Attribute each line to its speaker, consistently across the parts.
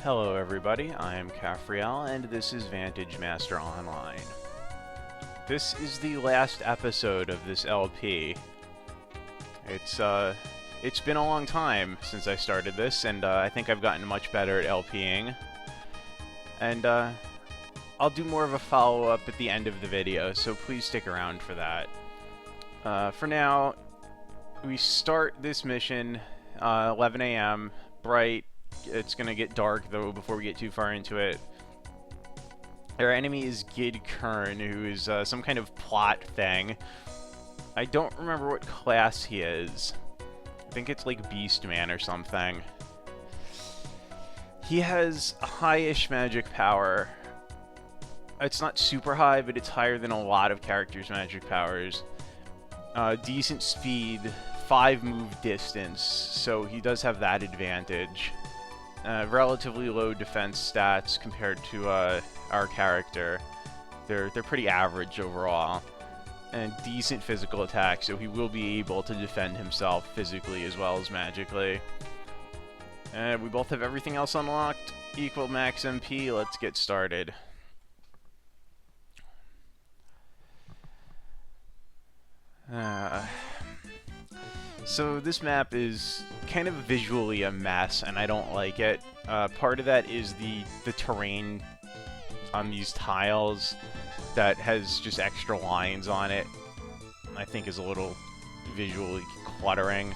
Speaker 1: Hello everybody, I am Cafriel, and this is Vantage Master Online. This is the last episode of this LP. It's been a long time since I started this, and I think I've gotten much better at LPing. And I'll do more of a follow-up at the end of the video, so please stick around for that. For now, we start this mission 11 a.m., bright. It's gonna get dark though before we get too far into it. Our enemy is Gid Kern, who is some kind of plot thing. I don't remember what class he is. I think it's like Beastman or something. He has a high-ish magic power. It's not super high, but it's higher than a lot of characters' magic powers. Decent speed, 5 move distance, so he does have that advantage. Relatively low defense stats compared to our character. They're pretty average overall. And decent physical attack, so he will be able to defend himself physically as well as magically. And we both have everything else unlocked. Equal max MP, let's get started. So this map is kind of visually a mess, and I don't like it. Part of that is the terrain on these tiles that has just extra lines on it. I think is a little visually cluttering.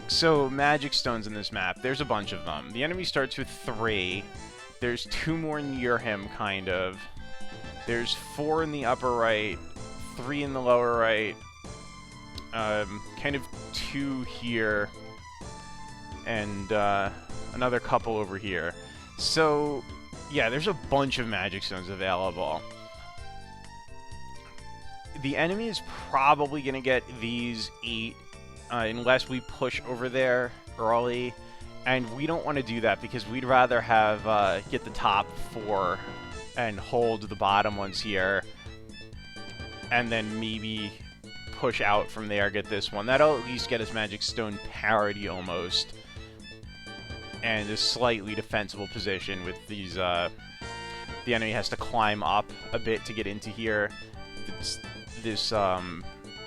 Speaker 1: So magic stones in this map, there's a bunch of them. The enemy starts with 3. There's 2 more near him, kind of. There's 4 in the upper right, 3 in the lower right. Kind of 2 here, and another couple over here. So, yeah, there's a bunch of magic stones available. The enemy is probably going to get these 8 unless we push over there early, and we don't want to do that because we'd rather have get the top 4 and hold the bottom ones here, and then maybe push out from there, get this one. That'll at least get us magic stone parity almost, and a slightly defensible position with these. The enemy has to climb up a bit to get into here. This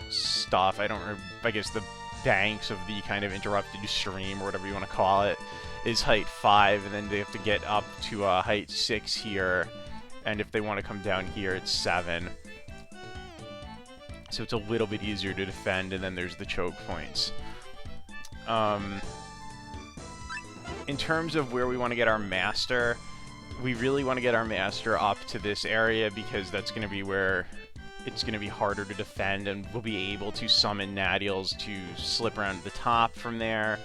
Speaker 1: stuff, I guess the banks of the kind of interrupted stream, or whatever you want to call it, is height 5, and then they have to get up to height 6 here, and if they want to come down here, it's 7. So it's a little bit easier to defend, and then there's the choke points. In terms of where we want to get our master, we really want to get our master up to this area because that's going to be where it's going to be harder to defend, and we'll be able to summon Nadials to slip around to the top from there,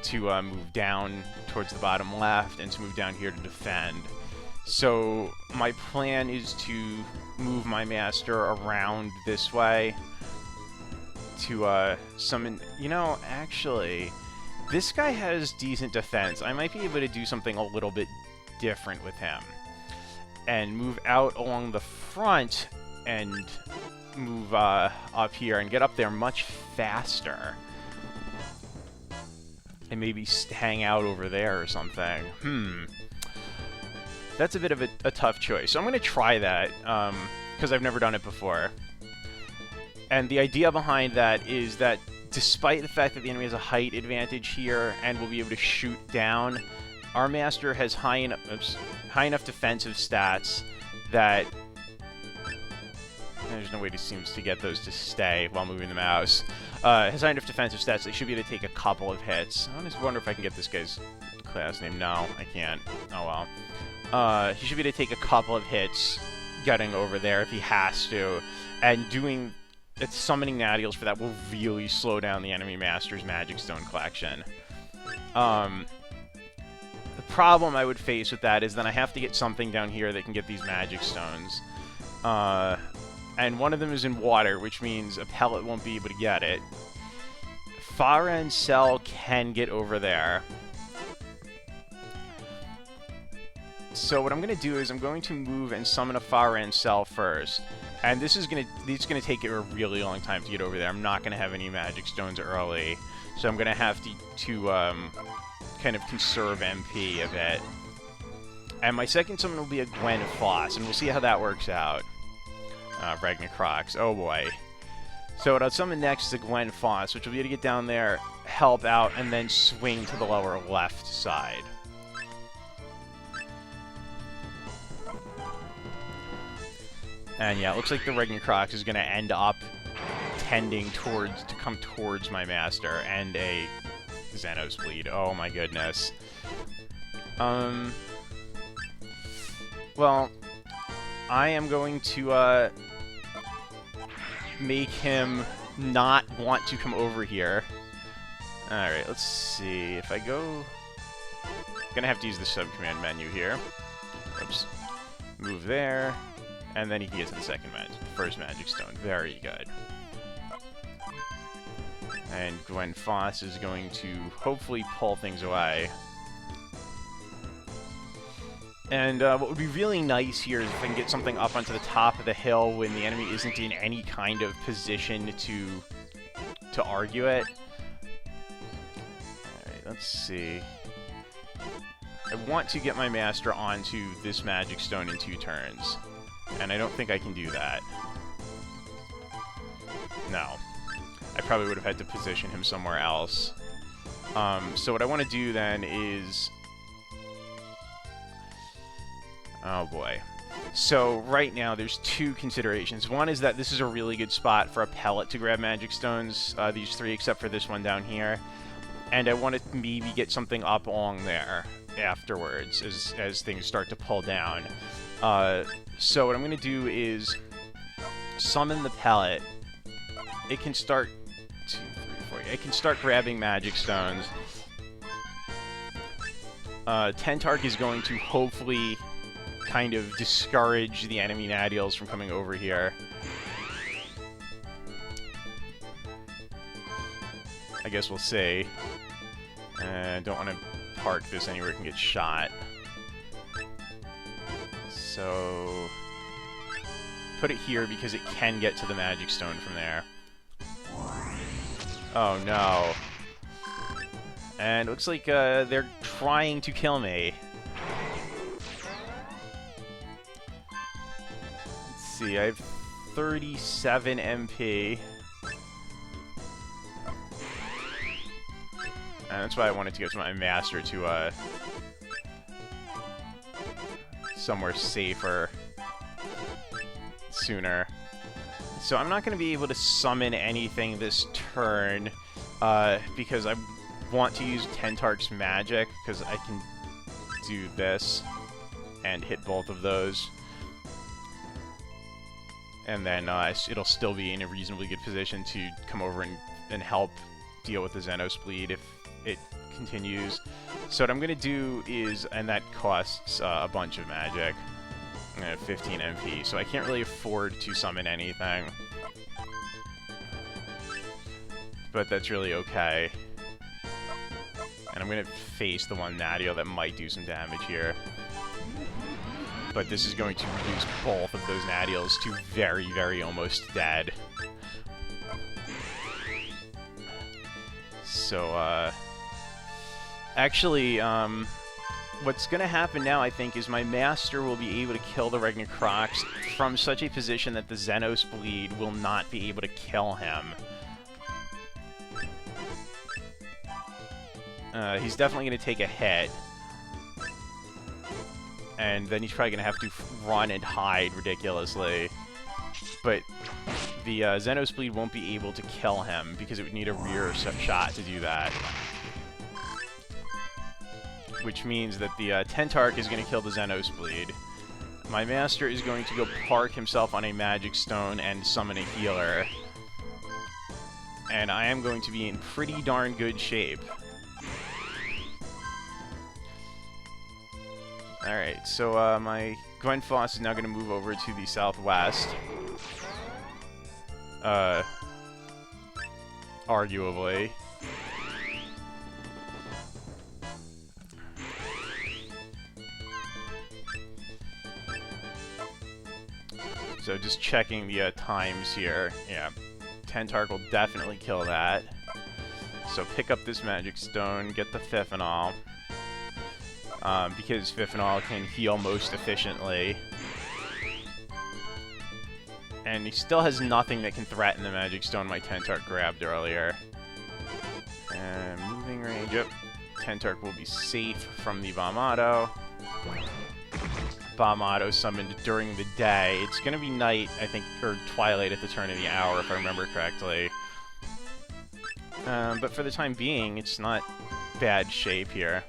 Speaker 1: to move down towards the bottom left, and to move down here to defend. So my plan is to move my master around this way to summon... You know, actually, this guy has decent defense. I might be able to do something a little bit different with him and move out along the front and move up here and get up there much faster. And maybe hang out over there or something. That's a bit of a tough choice. So I'm going to try that, because I've never done it before. And the idea behind that is that despite the fact that the enemy has a height advantage here and will be able to shoot down, our master has high enough defensive stats that... There's no way he seems to get those to stay while moving the mouse. Has high enough defensive stats that he should be able to take a couple of hits. I just wonder if I can get this guy's class name. No, I can't. Oh well. He should be able to take a couple of hits getting over there if he has to, and summoning Nadials for that will really slow down the enemy master's magic stone collection. The problem I would face with that is then I have to get something down here that can get these magic stones. And one of them is in water, which means a pellet won't be able to get it. Far End Cell can get over there. So what I'm going to do is I'm going to move and summon a Far End Cell first. And it's going to take a really long time to get over there. I'm not going to have any magic stones early. So I'm going to have to kind of conserve MP a bit. And my second summon will be a Gwen Foss, and we'll see how that works out. Ragnarok's. Oh boy. So what I'll summon next is a Gwen Foss, which will be able to get down there, help out, and then swing to the lower left side. And yeah, it looks like the Ragnarok is going to end up tending to come towards my master, and a Xenos Bleed. Oh my goodness. Well, I am going to, make him not want to come over here. Alright, let's see. If I go... Gonna have to use the sub-command menu here. Oops. Move there. And then he can get to the first magic stone. Very good. And Gwen Foss is going to hopefully pull things away. And what would be really nice here is if I can get something up onto the top of the hill when the enemy isn't in any kind of position to argue it. Alright, let's see. I want to get my master onto this magic stone in 2 turns. And I don't think I can do that. No. I probably would have had to position him somewhere else. So what I want to do then is... Oh boy. So right now there's 2 considerations. One is that this is a really good spot for a pellet to grab magic stones, these 3 except for this one down here. And I want to maybe get something up along there afterwards as things start to pull down. So what I'm going to do is summon the pellet. It can start... 2, 3, 4... It can start grabbing magic stones. Tentark is going to hopefully kind of discourage the enemy Nadials from coming over here. I guess we'll see. Don't want to park this anywhere it can get shot. So... put it here because it can get to the magic stone from there. Oh no. And it looks like they're trying to kill me. Let's see, I have 37 MP. And that's why I wanted to go to my master to somewhere safer sooner. So I'm not going to be able to summon anything this turn because I want to use Tentark's magic because I can do this and hit both of those. And then it'll still be in a reasonably good position to come over and help deal with the Xenos Bleed if it continues. So what I'm going to do is, and that costs a bunch of magic, 15 MP, so I can't really afford to summon anything. But that's really okay. And I'm going to face the one Nadio that might do some damage here. But this is going to reduce both of those Nadials to very, very almost dead. So, actually, what's going to happen now, I think, is my master will be able to kill the Ragnarok's from such a position that the Xenos Bleed will not be able to kill him. He's definitely going to take a hit. And then he's probably going to have to run and hide ridiculously. But the Xenos Bleed won't be able to kill him because it would need a rear shot to do that. Which means that the Tentark is going to kill the Xenos Bleed. My master is going to go park himself on a magic stone and summon a healer. And I am going to be in pretty darn good shape. Alright, so my Gwen Foss is now going to move over to the southwest. Arguably. So just checking the times here. Yeah, Tentark will definitely kill that. So pick up this magic stone, get the Fifenol. because Fifenol can heal most efficiently. And he still has nothing that can threaten the Magic Stone my Tentark grabbed earlier. And moving range up. Tentark will be safe from the Bombado. Bombado summoned during the day. It's going to be night, I think, or twilight at the turn of the hour, if I remember correctly. But for the time being, it's not bad shape here.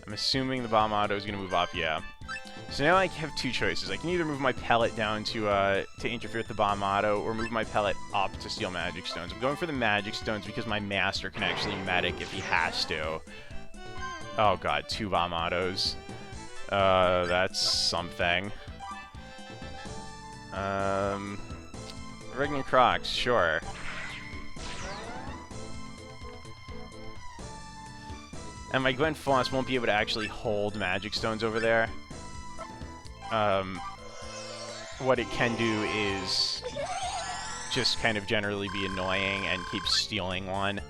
Speaker 1: I'm assuming the Bombado is going to move up, yeah. So now I have two choices. I can either move my pellet down to interfere with the Bombado, or move my pellet up to steal Magic Stones. I'm going for the Magic Stones because my Master can actually medic if he has to. Oh god, 2 Bombados. That's something. Regnan Crocs, sure. And my Gwen Floss won't be able to actually hold Magic Stones over there. What it can do is just kind of generally be annoying and keep stealing one.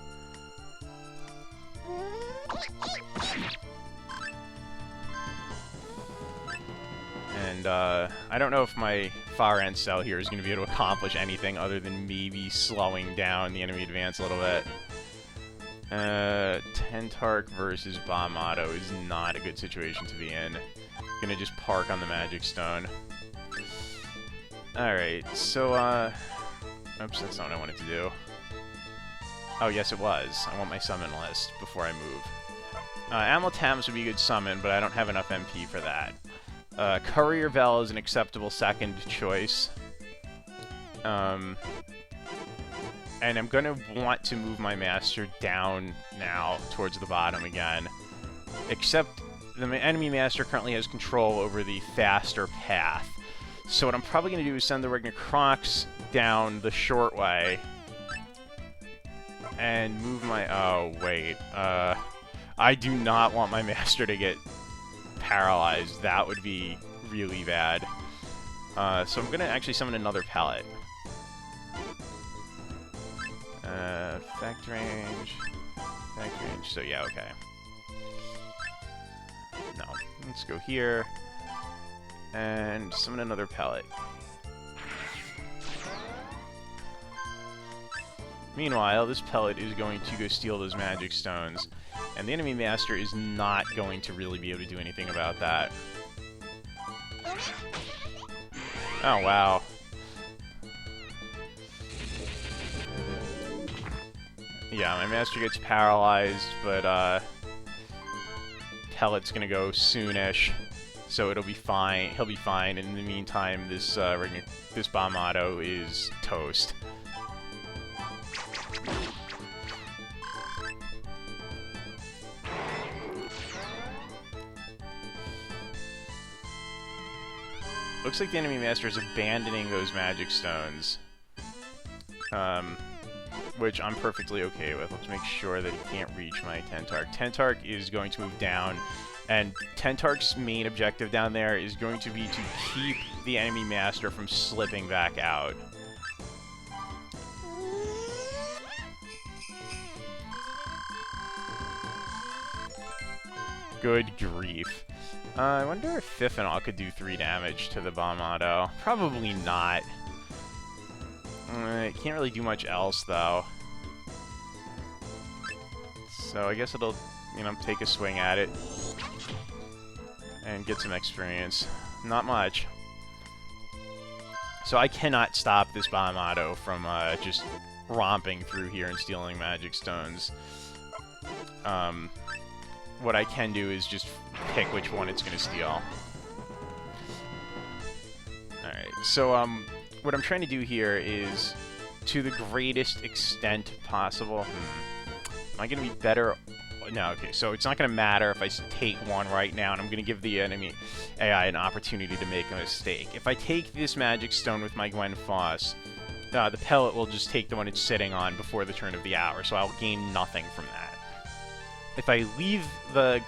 Speaker 1: And I don't know if my far end cell here is going to be able to accomplish anything other than maybe slowing down the enemy advance a little bit. Tentark versus Bombado is not a good situation to be in. Gonna just park on the Magic Stone. Alright, so, oops, that's not what I wanted to do. Oh, yes, it was. I want my summon list before I move. Amletams would be a good summon, but I don't have enough MP for that. Courier Bell is an acceptable second choice. And I'm gonna want to move my Master down now towards the bottom again. Except the enemy Master currently has control over the faster path. So what I'm probably going to do is send the Regnan Crocs down the short way. And move my... Oh, wait. I do not want my Master to get paralyzed. That would be really bad. So I'm going to actually summon another pellet. Effect range. Effect range. So yeah, okay. No. Let's go here. And summon another pellet. Meanwhile, this pellet is going to go steal those Magic Stones. And the enemy Master is not going to really be able to do anything about that. Oh, wow. Yeah, my Master gets paralyzed, but, pellet's gonna go soonish, so it'll be fine. He'll be fine. And in the meantime, this this Bombado is toast. Looks like the enemy Master is abandoning those Magic Stones. Which I'm perfectly okay with. Let's make sure that he can't reach my Tentark. Tentark is going to move down, and Tentark's main objective down there is going to be to keep the enemy Master from slipping back out. Good grief. I wonder if Fifenol could do 3 damage to the Bombado. Probably not. It can't really do much else, though. So I guess it'll, you know, take a swing at it. And get some experience. Not much. So I cannot stop this Bombado from just romping through here and stealing Magic Stones. What I can do is just pick which one it's going to steal. Alright, so what I'm trying to do here is, to the greatest extent possible... Am I going to be better... No, okay, so it's not going to matter if I take one right now, and I'm going to give the enemy AI an opportunity to make a mistake. If I take this Magic Stone with my Gwen Foss, the pellet will just take the one it's sitting on before the turn of the hour, so I'll gain nothing from that. If I leave the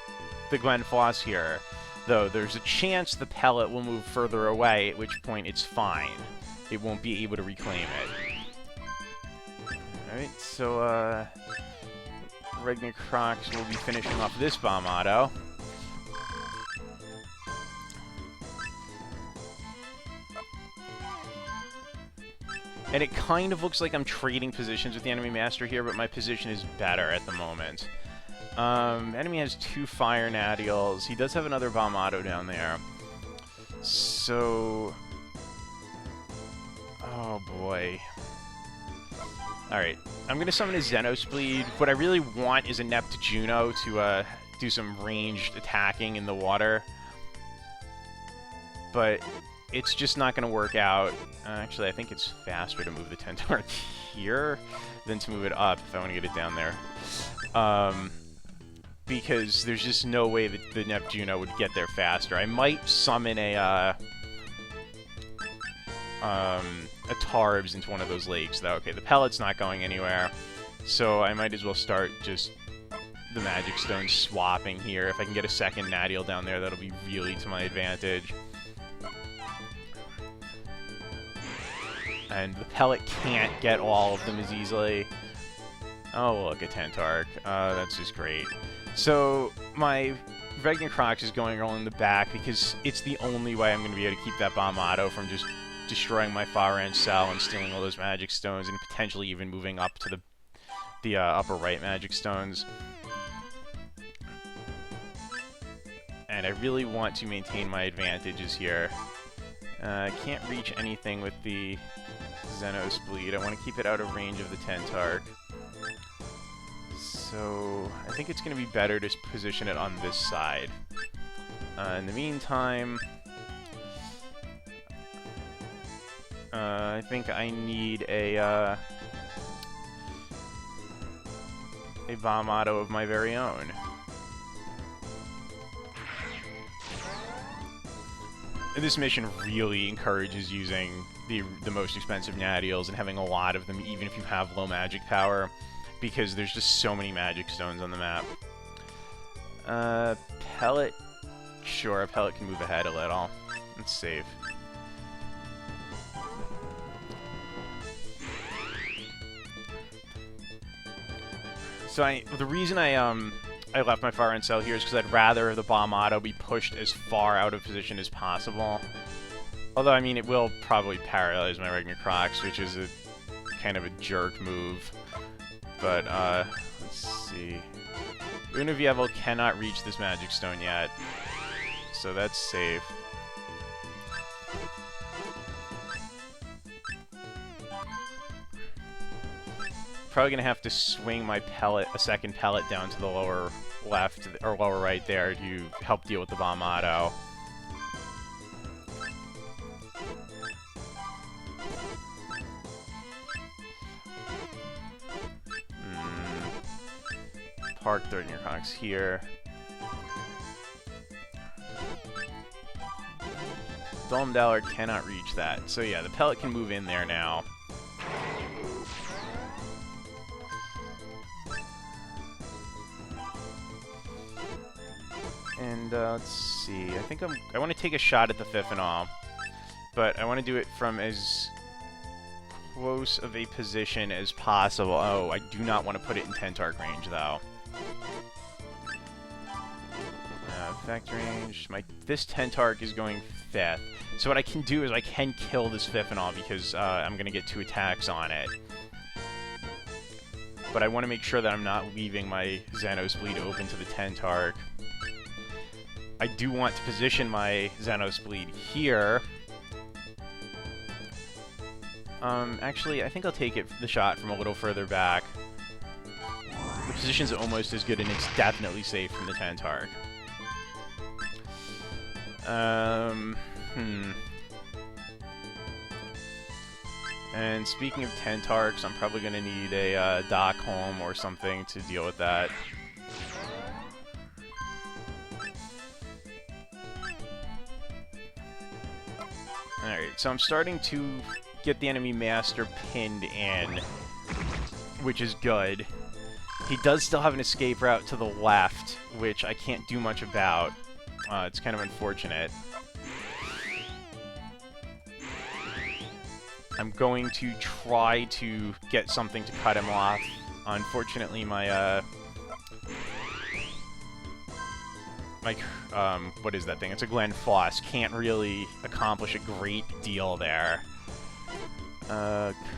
Speaker 1: Gwen Foss here, though, there's a chance the pellet will move further away, at which point it's fine. It won't be able to reclaim it. Alright, so, Regna Crocs will be finishing off this bomb auto. And it kind of looks like I'm trading positions with the enemy master here, but my position is better at the moment. Enemy has 2 fire nadials. He does have another bomb auto down there. So... oh boy. Alright, I'm going to summon a Xenospleed. What I really want is a Neptuno to do some ranged attacking in the water. But it's just not going to work out. Actually, I think it's faster to move the Tentark here than to move it up if I want to get it down there. Because there's just no way that the Neptuno would get there faster. I might summon a Tarbs into one of those lakes, though. Okay, the pellet's not going anywhere, so I might as well start just the Magic Stone swapping here. If I can get a second Nadial down there, that'll be really to my advantage. And the pellet can't get all of them as easily. Oh, look, a Tentark. That's just great. So, my Regna Crocs is going along the back because it's the only way I'm going to be able to keep that bomb auto from just destroying my far end cell and stealing all those Magic Stones and potentially even moving up to the upper right Magic Stones. And I really want to maintain my advantages here. I can't reach anything with the Xenospleed. I want to keep it out of range of the Tentark. So I think it's going to be better to position it on this side. In the meantime, I think I need a bomb auto of my very own. This mission really encourages using the most expensive Nadials and having a lot of them, even if you have low magic power, because there's just so many Magic Stones on the map. Pellet. Sure, a Pellet can move ahead a little. It's safe. So the reason I left my far end cell here is because I'd rather the bomb auto be pushed as far out of position as possible. Although, I mean, it will probably paralyze my Regna Crocs, which is a kind of a jerk move. But, let's see. Univievel cannot reach this Magic Stone yet, so that's safe. Probably gonna have to swing my pellet, a second pellet down to the lower left, or lower right there to help deal with the bomb auto. Park the Regna Crocs here. Dollar cannot reach that. So yeah, the pellet can move in there now. And let's see. I think I want to take a shot at the Fiffinol, but I want to do it from as close of a position as possible. Oh, I do not want to put it in Tentark range though. Effect range. This Tentark is going 5th. So what I can do is I can kill this Fiffinol because I'm going to get 2 attacks on it. But I want to make sure that I'm not leaving my Xenospleed open to the Tentark. I do want to position my Xenospleed here. Actually, I think I'll take the shot from a little further back. The position's almost as good, and it's definitely safe from the Tentark. And speaking of Tentarks, I'm probably going to need a Dock Home or something to deal with that. Alright, so I'm starting to get the enemy master pinned in, which is good. He does still have an escape route to the left, which I can't do much about. It's kind of unfortunate. I'm going to try to get something to cut him off. Unfortunately, my my what is that thing? It's a Glenfoss. Can't really accomplish a great deal there.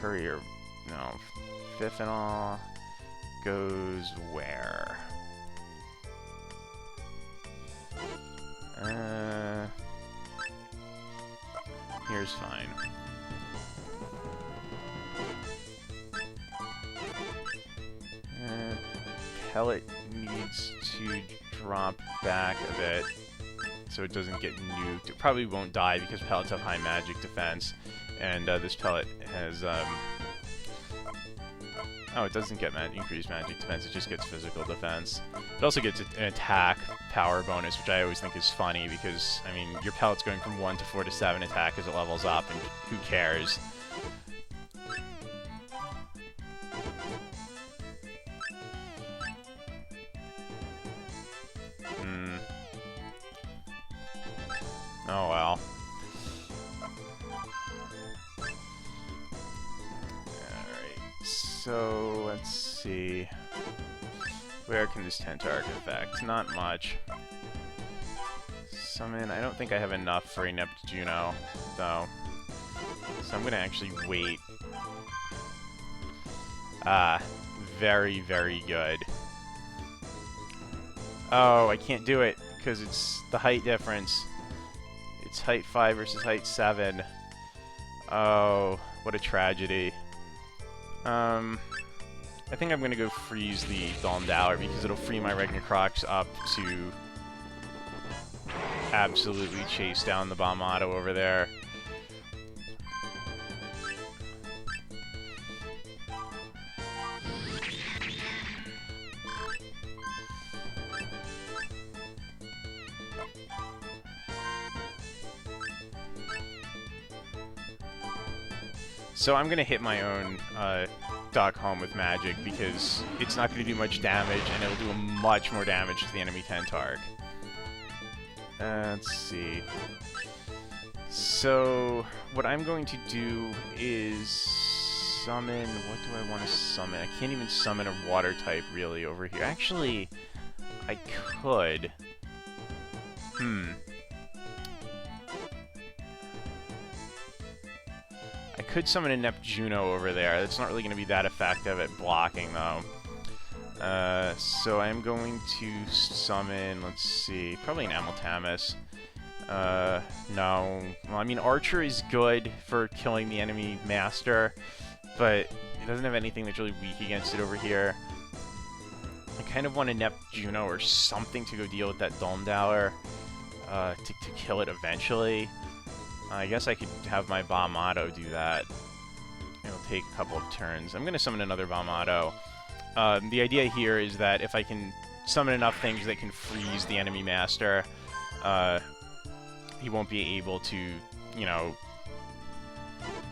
Speaker 1: Courier, no, Fifenol goes where? Here's fine. Pellet needs to drop back a bit so it doesn't get nuked. It probably won't die because pellets have high magic defense, and this pellet has oh, it doesn't get increased magic defense, it just gets physical defense. It also gets an attack power bonus, which I always think is funny because, I mean, your pellet's going from 1 to 4 to 7 attack as it levels up, and who cares? Oh well. Alright, so let's see. Where can this Tentarch affect? Not much. Summon, I don't think I have enough for a Neptuno, though. So I'm gonna actually wait. Ah, very, very good. Oh, I can't do it, because it's the height difference. It's height 5 versus height 7. Oh, what a tragedy. I think I'm gonna go freeze the Dolmdower because it'll free my Ragnarok's up to absolutely chase down the Bombado over there. So I'm going to hit my own Dock Home with magic because it's not going to do much damage and it'll do much more damage to the enemy Tentarch. Let's see. So what I'm going to do is summon... What do I want to summon? I can't even summon a water type really over here. Actually, I could. I could summon a Neptuno over there. That's not really going to be that effective at blocking, though. So I'm going to summon, let's see, probably an Amaltamus. No. Well, I mean, Archer is good for killing the enemy Master, but it doesn't have anything that's really weak against it over here. I kind of want a Neptuno or something to go deal with that Dolmdower to kill it eventually. I guess I could have my Bombado do that. It'll take a couple of turns. I'm going to summon another Bombado. The idea here is that if I can summon enough things that can freeze the enemy Master, he won't be able to, you know,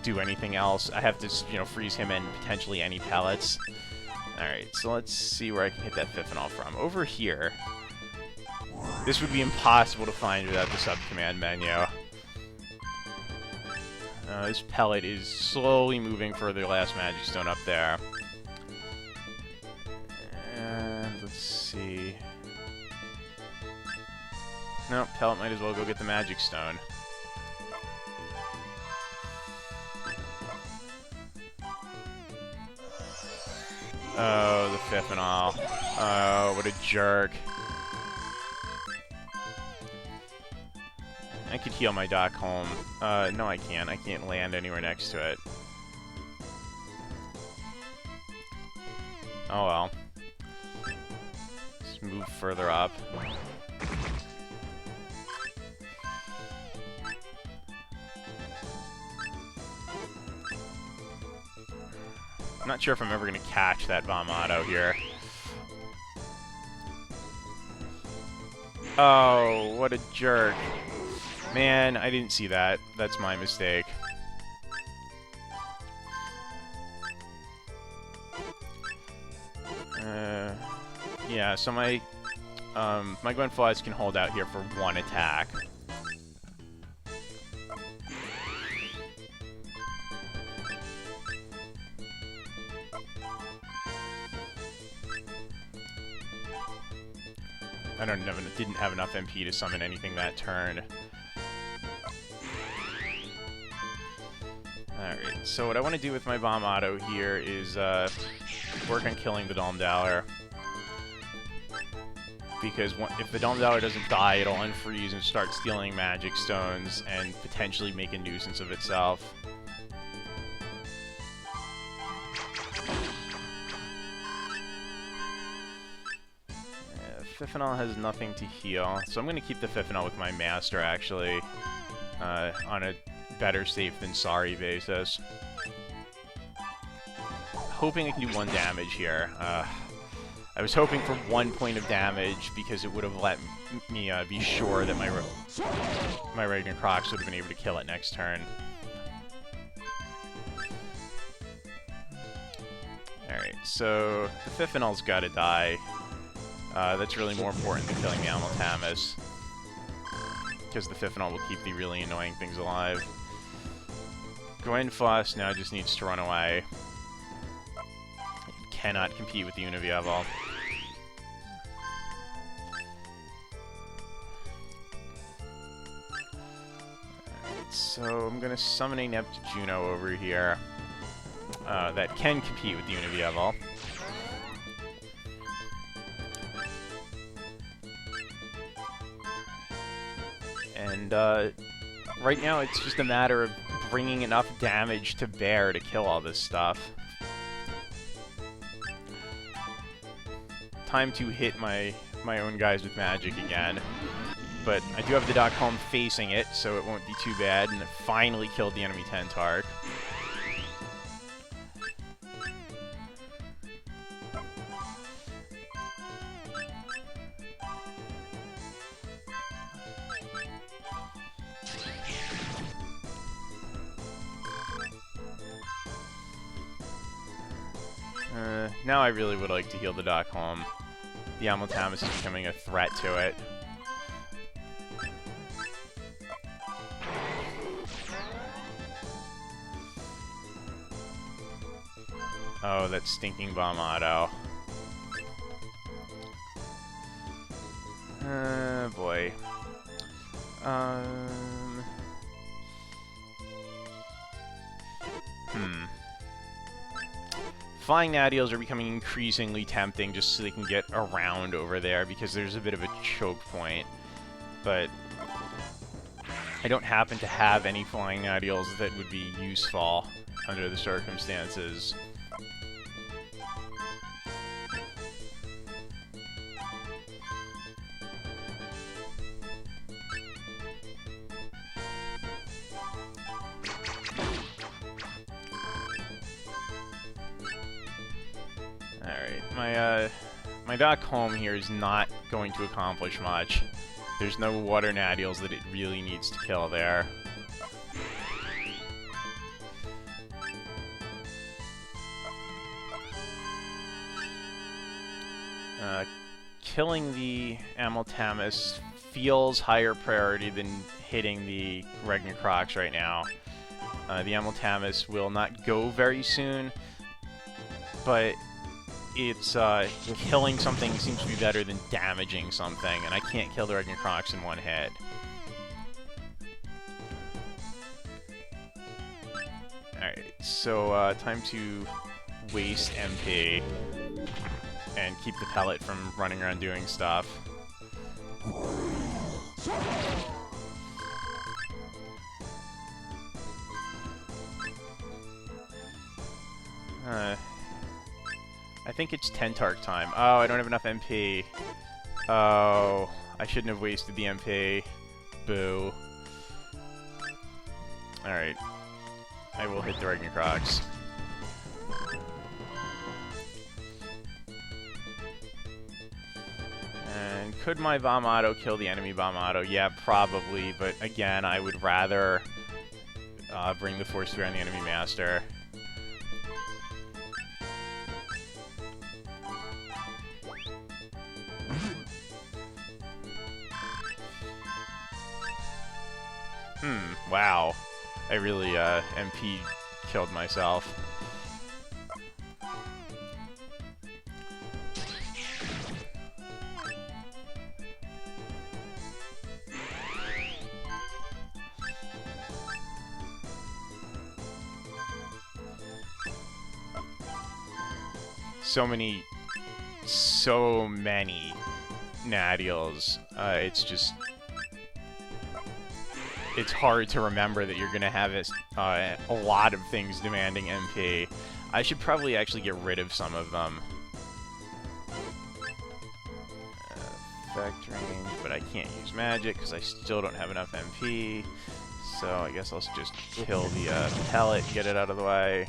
Speaker 1: do anything else. I have to, you know, freeze him and potentially any pellets. Alright, so let's see where I can hit that Fifenol from. Over here. This would be impossible to find without the sub-command menu. This pellet is slowly moving for the last Magic Stone up there. And let's see. No, pellet might as well go get the Magic Stone. Oh, the Fifenol. Oh, what a jerk. I could heal my Dock Home. No, I can't. I can't land anywhere next to it. Oh well. Let's move further up. I'm not sure if I'm ever going to catch that Bombado here. Oh, what a jerk. Man, I didn't see that. That's my mistake. Yeah, so my Glenflies can hold out here for one attack. didn't have enough MP to summon anything that turn. Alright, so what I want to do with my Bomb Auto here is work on killing the Dalmdauer. Because if the Dalmdauer doesn't die, it'll unfreeze and start stealing magic stones and potentially make a nuisance of itself. Fifenol has nothing to heal, so I'm going to keep the Fifenol with my Master, actually, on a better safe than sorry basis. Hoping I can do 1 damage here. I was hoping for 1 point of damage because it would have let me be sure that my Ragnar Crocs would have been able to kill it next turn. Alright, so the Fifenol's gotta die. That's really more important than killing the Amiltamus, because the Fifenol will keep the really annoying things alive. Gwenfoss now just needs to run away. Cannot compete with the Univieval. So I'm going to summon a Neptuno over here that can compete with the Univieval. And right now it's just a matter of bringing enough damage to bear to kill all this stuff. Time to hit my own guys with magic again. But I do have the Dachshund facing it, so it won't be too bad, and it finally killed the enemy Tentark. Now I really would like to heal the Dachshund. The Amiltamus is becoming a threat to it. Oh, that stinking Bomb Auto. Boy. Flying Nadiels are becoming increasingly tempting just so they can get around over there, because there's a bit of a choke point. But I don't happen to have any Flying Nadiels that would be useful under the circumstances. My Dock Home here is not going to accomplish much. There's no Water Nadiels that it really needs to kill there. Killing the Amiltamus feels higher priority than hitting the Ragnar Crocs right now. The Amiltamus will not go very soon, but it's killing something seems to be better than damaging something, and I can't kill the Ragnar Crocs in one hit. Alright, so time to waste MP and keep the pellet from running around doing stuff. I think it's Tentark time. Oh, I don't have enough MP. Oh, I shouldn't have wasted the MP. Boo. Alright. I will hit the Ragnar Crocs. And could my Bomb Auto kill the enemy Bomb Auto? Yeah, probably, but again, I would rather bring the Force Sphere on the enemy Master. Wow. I really, MP killed myself. so many Nadials. It's just... It's hard to remember that you're going to have a lot of things demanding MP. I should probably actually get rid of some of them. Effect range, but I can't use magic because I still don't have enough MP. So I guess I'll just kill the pellet and get it out of the way.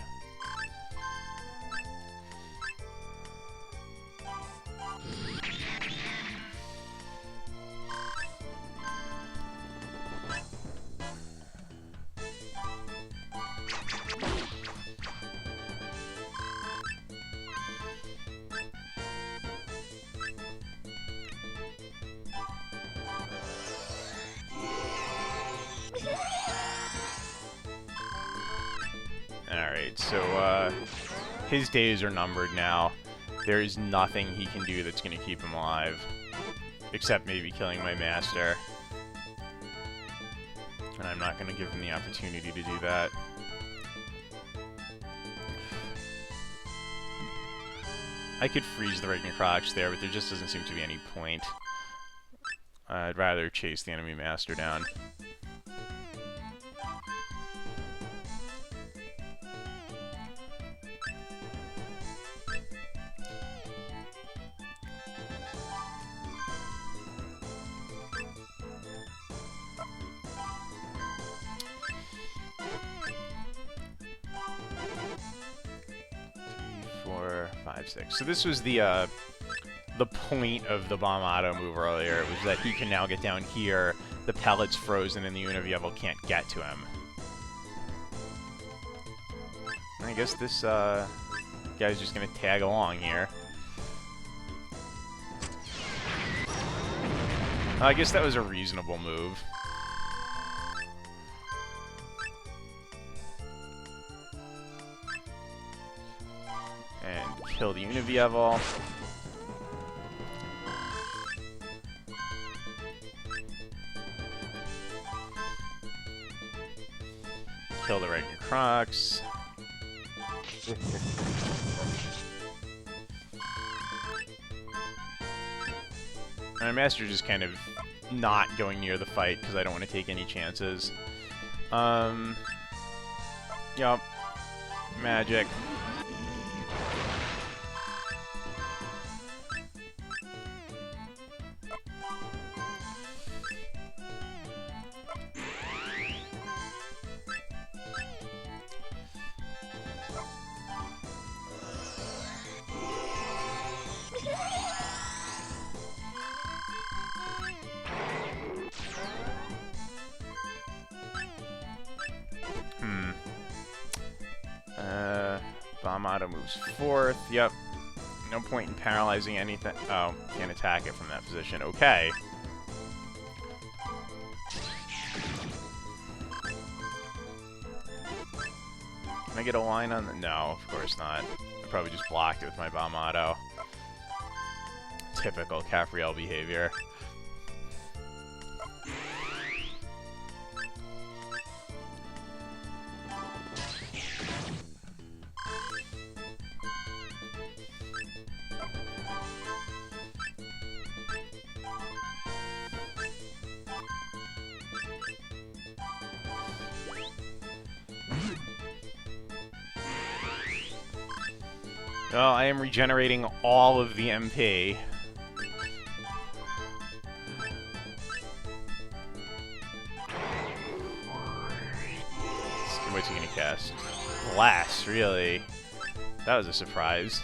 Speaker 1: Alright, so his days are numbered now. There is nothing he can do that's going to keep him alive. Except maybe killing my master. And I'm not going to give him the opportunity to do that. I could freeze the Ragnarok there, but there just doesn't seem to be any point. I'd rather chase the enemy master down. So this was the point of the Bomb Auto move earlier. It was that he can now get down here, the pellet's frozen, and the Univievel can't get to him. And I guess this guy's just going to tag along here. I guess that was a reasonable move. And kill the Univievel. Kill the Ragnarok. My master just kind of not going near the fight because I don't want to take any chances. Yup. Magic. Bomb Auto moves forth. Yep. No point in paralyzing anything. Oh, can't attack it from that position. Okay. Can I get a line on the... No, of course not. I probably just blocked it with my Bomb Auto. Typical Capriel behavior. Well, I am regenerating all of the MP. What's he gonna cast? Blast, really? That was a surprise.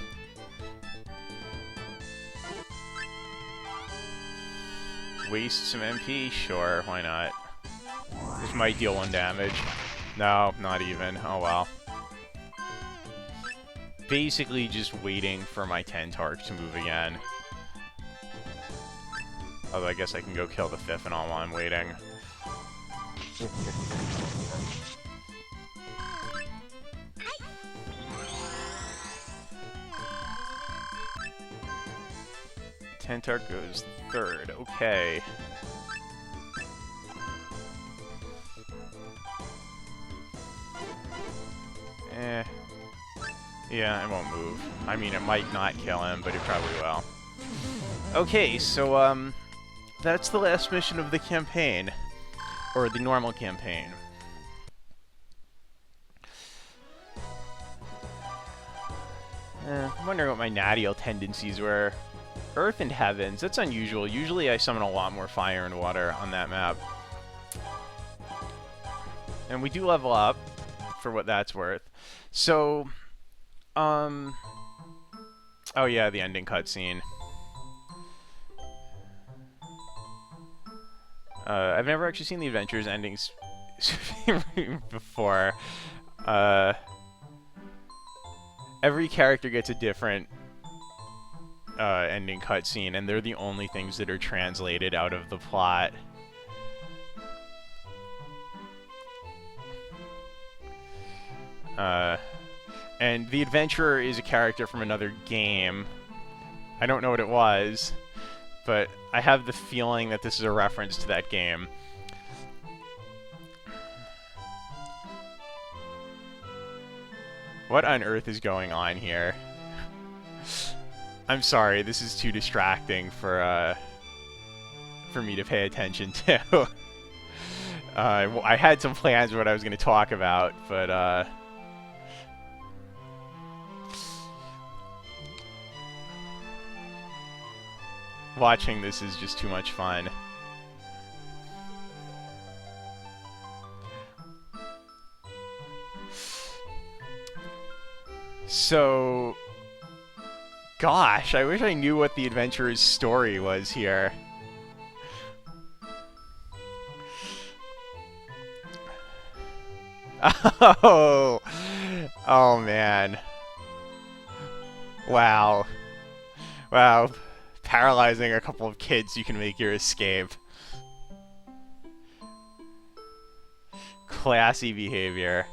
Speaker 1: Waste some MP? Sure, why not? This might deal 1 damage. No, not even. Oh well. Basically just waiting for my Tentarch to move again. Although I guess I can go kill the 5th and all while I'm waiting. Tentarch goes 3rd. Okay. Yeah, it won't move. I mean, it might not kill him, but it probably will. Okay, so, that's the last mission of the campaign. Or the normal campaign. I'm wondering what my Nadial tendencies were. Earth and Heavens, that's unusual. Usually I summon a lot more fire and water on that map. And we do level up, for what that's worth. So, oh yeah, the ending cutscene. I've never actually seen the Adventures endings before. Every character gets a different ending cutscene, and they're the only things that are translated out of the plot. And the Adventurer is a character from another game. I don't know what it was, but I have the feeling that this is a reference to that game. What on earth is going on here? I'm sorry, this is too distracting for me to pay attention to. I had some plans of what I was going to talk about, but watching this is just too much fun. So, gosh, I wish I knew what the Adventurer's story was here. Oh, oh man. Wow. Wow. Paralyzing a couple of kids, you can make your escape. Classy behavior.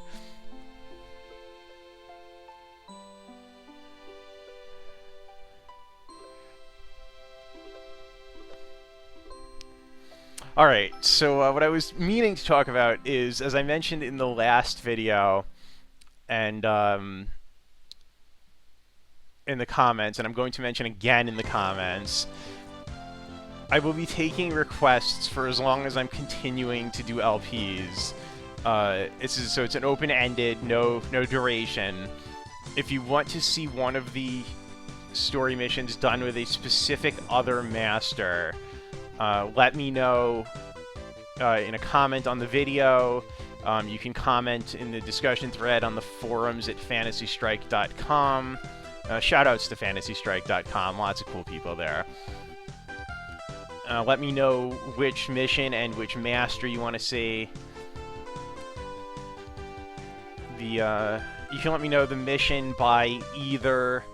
Speaker 1: Alright, so what I was meaning to talk about is, as I mentioned in the last video, and in the comments, and I'm going to mention again in the comments, I will be taking requests for as long as I'm continuing to do LPs. So it's an open-ended, no duration. If you want to see one of the story missions done with a specific other master, let me know in a comment on the video. You can comment in the discussion thread on the forums at fantasystrike.com. Shoutouts to fantasystrike.com. Lots of cool people there. Let me know which mission and which master you want to see. You can let me know the mission by either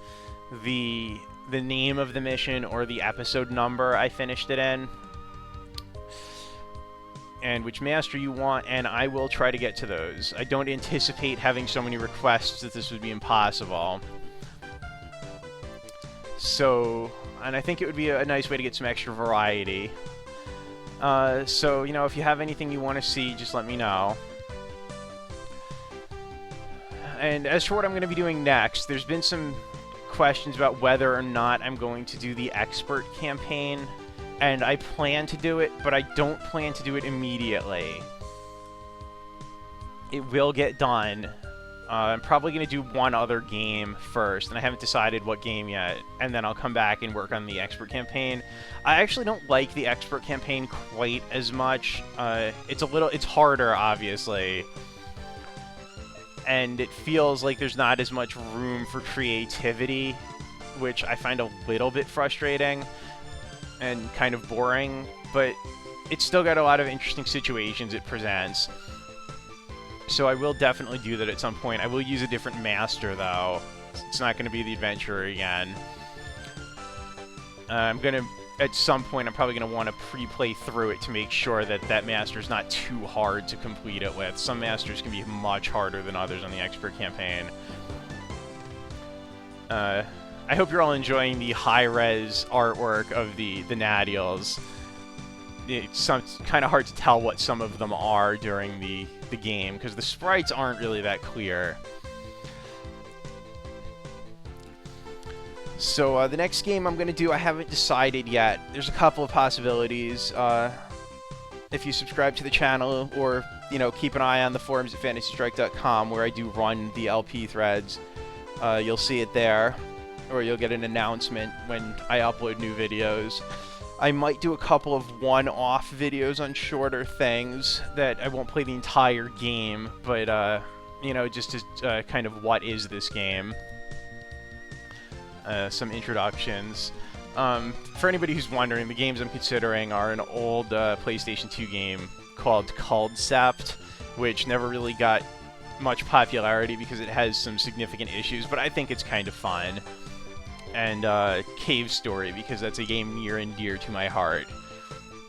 Speaker 1: the name of the mission or the episode number I finished it in, and which master you want, and I will try to get to those. I don't anticipate having so many requests that this would be impossible. So, and I think it would be a nice way to get some extra variety. So, you know, if you have anything you want to see, just let me know. And as for what I'm going to be doing next, there's been some questions about whether or not I'm going to do the expert campaign, and I plan to do it, but I don't plan to do it immediately. It will get done. I'm probably going to do one other game first, and I haven't decided what game yet, and then I'll come back and work on the expert campaign. I actually don't like the expert campaign quite as much. It's harder, obviously, and it feels like there's not as much room for creativity, which I find a little bit frustrating and kind of boring, but it's still got a lot of interesting situations it presents. So I will definitely do that at some point. I will use a different master, though. It's not going to be the Adventurer again. At some point, I'm probably going to want to pre-play through it to make sure that that master is not too hard to complete it with. Some masters can be much harder than others on the expert campaign. I hope you're all enjoying the high-res artwork of the Nadials. It's kind of hard to tell what some of them are during the game, because the sprites aren't really that clear. So the next game I'm going to do, I haven't decided yet. There's a couple of possibilities. If you subscribe to the channel, or keep an eye on the forums at fantasystrike.com, where I do run the LP threads, you'll see it there, or you'll get an announcement when I upload new videos. I might do a couple of one-off videos on shorter things that I won't play the entire game, but just as kind of what is this game. Some introductions. For anybody who's wondering, the games I'm considering are an old PlayStation 2 game called Culdcept, which never really got much popularity because it has some significant issues, but I think it's kind of fun. And Cave Story, because that's a game near and dear to my heart.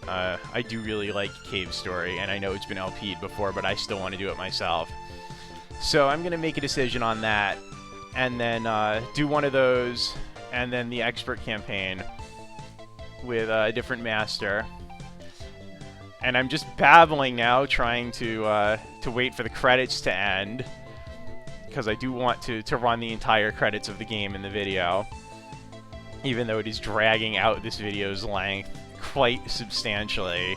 Speaker 1: I do really like Cave Story, and I know it's been LP'd before, but I still want to do it myself. So I'm going to make a decision on that, and then do one of those, and then the Expert campaign with a different master. And I'm just babbling now, trying to wait for the credits to end, because I do want to run the entire credits of the game in the video, even though it is dragging out this video's length quite substantially.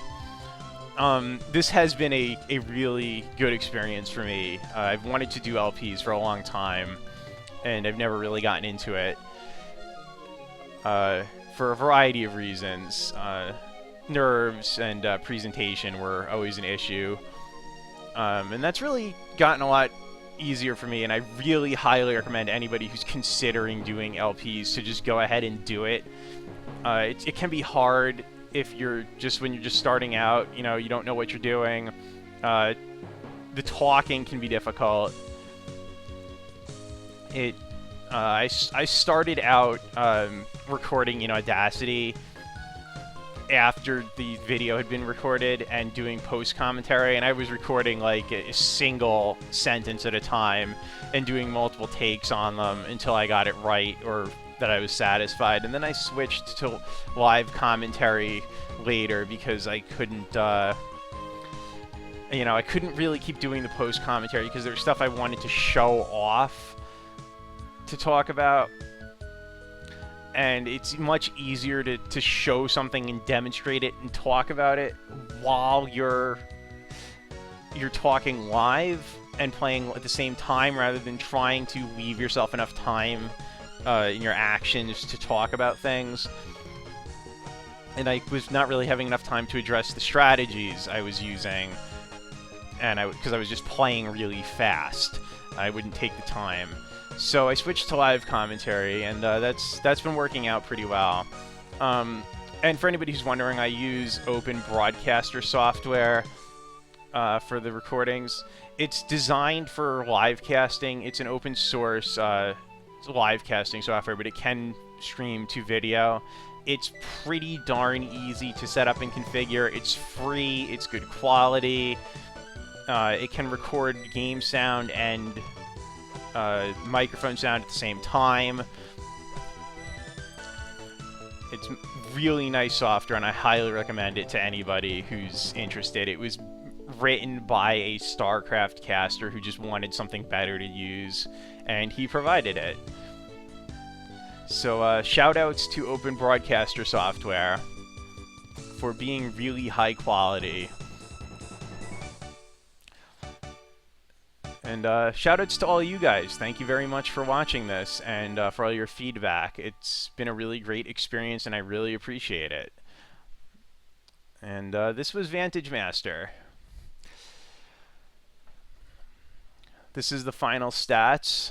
Speaker 1: This has been a really good experience for me. I've wanted to do LPs for a long time, and I've never really gotten into it for a variety of reasons. Nerves and presentation were always an issue, and that's really gotten a lot easier for me, and I really highly recommend anybody who's considering doing LPs to just go ahead and do it. It can be hard if when you're just starting out, you don't know what you're doing. The talking can be difficult. I started out recording in Audacity after the video had been recorded and doing post-commentary, and I was recording like a single sentence at a time and doing multiple takes on them until I got it right, or that I was satisfied. And then I switched to live commentary later because I couldn't I couldn't really keep doing the post-commentary because there was stuff I wanted to show off to talk about. And it's much easier to show something and demonstrate it and talk about it while you're talking live and playing at the same time, rather than trying to leave yourself enough time in your actions to talk about things. And I was not really having enough time to address the strategies I was using, and because I was just playing really fast, I wouldn't take the time. So I switched to live commentary, and that's been working out pretty well. And for anybody who's wondering, I use Open Broadcaster software for the recordings. It's designed for live casting. It's an open source live casting software, but it can stream to video. It's pretty darn easy to set up and configure. It's free. It's good quality. It can record game sound and microphone sound at the same time. It's really nice software, and I highly recommend it to anybody who's interested. It was written by a StarCraft caster who just wanted something better to use, and he provided it. So shout-outs to Open Broadcaster software for being really high quality. And shoutouts to all you guys. Thank you very much for watching this and for all your feedback. It's been a really great experience, and I really appreciate it. And this was Vantage Master. This is the final stats.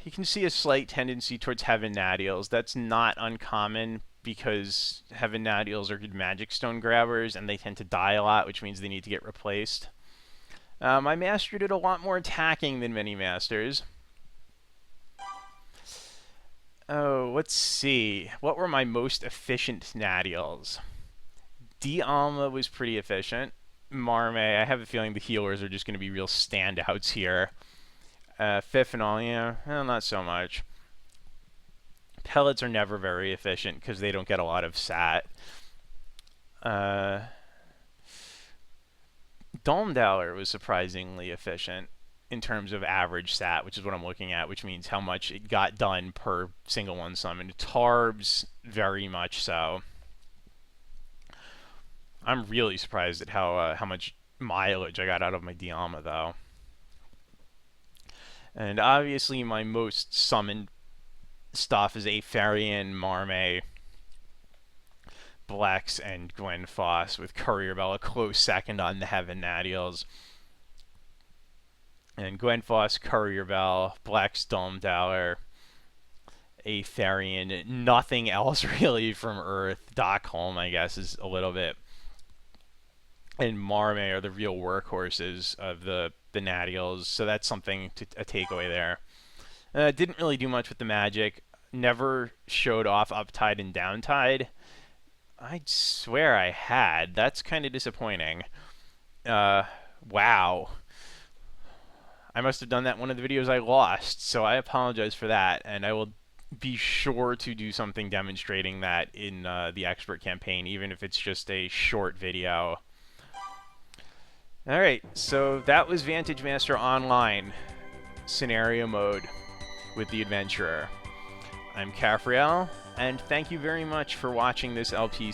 Speaker 1: You can see a slight tendency towards Heaven Nadials. That's not uncommon because Heaven Nadials are good Magic Stone grabbers, and they tend to die a lot, which means they need to get replaced. My Master did a lot more attacking than many Masters. Oh, let's see. What were my most efficient Nadials? D-Alma was pretty efficient. Marme, I have a feeling the healers are just going to be real standouts here. Fifenol, yeah, well, not so much. Pellets are never very efficient because they don't get a lot of sat. Domdowler was surprisingly efficient. in terms of average stat, which is what I'm looking at, which means how much it got done per single one summon. Tarbs, very much so. I'm really surprised at how much mileage I got out of my Dialma, though. And obviously my most summoned stuff is Aetherian, Marme, Blex, and Gwenfoss, with Courier Bell a close second on the Heaven Nadials. And Gwenfoss, Courier Bell, Blex, Domedaler, Aetherian, nothing else really from Earth. Dockholm, I guess, is a little bit. And Marme are the real workhorses of the Nadials, so that's something a takeaway there. Didn't really do much with the magic. Never showed off Uptide and Downtide. I swear I had. That's kind of disappointing. Wow. I must have done that in one of the videos I lost, so I apologize for that, and I will be sure to do something demonstrating that in the expert campaign, even if it's just a short video. Alright, so that was Vantage Master Online scenario mode with the Adventurer. I'm Cafriel, and thank you very much for watching this LP